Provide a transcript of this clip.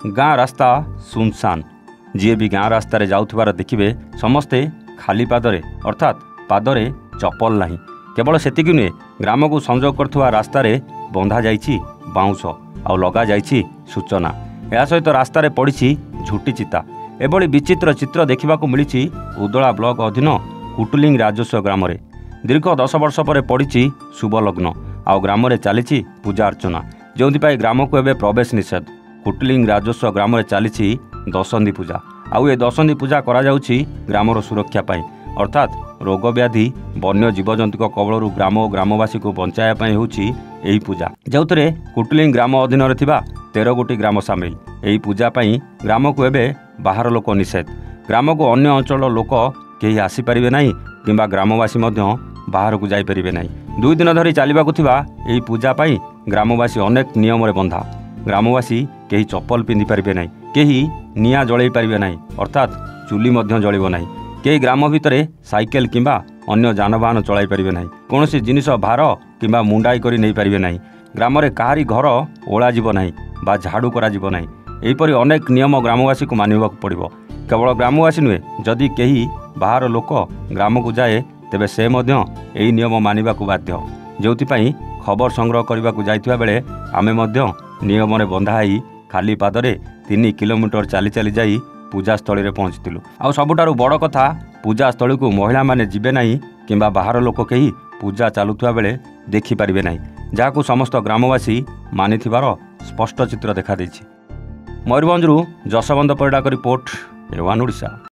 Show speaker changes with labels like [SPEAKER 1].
[SPEAKER 1] गाँ रास्ता सुनसान। जी भी गाँ रास्तार जाऊथिबार देखिबे समस्ते खाली पादरे अर्थात पादरे चप्पल नहीं। केवल सेतिकी नुहे, ग्राम को संजोग करथुवा रास्तारे बंधा जाइछि बाउंश आउ लगा जाइछि सूचना। या सहित रास्तारे पड़ी झुटी चिता। एभली विचित्र चित्र देखा मिली उदला ब्लॉक अधीन कुटुलिंग राजस्व ग्राम। दीर्घ 10 वर्ष पर पड़ी शुभ लग्न आउ ग्राम चली पूजा अर्चना, जो ग्राम को एवं प्रवेश निषेध। कुटुलिंग राजस्व ग्राम चली दशंधी पूजा आउ ए दशंधी पूजा करा जाउछि ग्रामर सुरक्षा पाई, अर्थात रोग व्याधि वन्य जीवजंतु कबलरू ग्राम और ग्रामवासी को बचाया होउछि एही पूजा, जोउतरे कुटुलिंग ग्राम अधीन 13 गोटी ग्राम सामिल। एही पूजा पाई ग्राम को एवं बाहर लोक निषेध। ग्राम को अन्य अंचल लोक केही आसी परिबे नाही किंबा ग्रामवासी मध्य बाहर को जाई परिबे नाही। 2 दिन धरी चलिबाकु थिबा एही पूजा पाई ग्रामवासी अनेक नियम रे बंधा। ग्रामवासी केही चप्पल पिंधि परिबे नाही, केही निया जळै परिबे नाही, अर्थात चुली मध्य जळिबो नाही। केही ग्राम भितरे साइकेल किंबा अन्य जानवाहन चलाई परिबे नाही। कोनोसी जिनिस भार किंबा मुंडाई करी नै परिबे नाही। ग्राम रे काहारी घर ओळा जीवो नाही बा झाड़ू करा जीवो नाही। एहीपरि अनेक नियम ग्रामवासी को मानिबाकु पड़िबो। केवल ग्रामवासी नुहे, जदि केही बाहर लोक ग्राम को जाए तेबे से मध्य एही नियम मानिबाकु बाध्य। जोथिपाई खबर संग्रह करबाकु जाइथिबा बेले आमे मध्य नियम रे बंधा होई खाली पादरे 3 किलोमीटर चली चली जाई पूजा स्थली रे पहुंचतिलु। आउ सबुठारु बड़ कथा, पूजा स्थली को महिला माने जिबे नाही किंबा बाहर लोक केही पूजा चालुथुवा बेले देखि परिबे नाही, जाहाकु समस्त ग्रामवासी मानिथिबार स्पष्ट चित्र देखा देछि। मयूरभंजरू जसवंत परिडाक रिपोर्ट, A1 ओडिशा।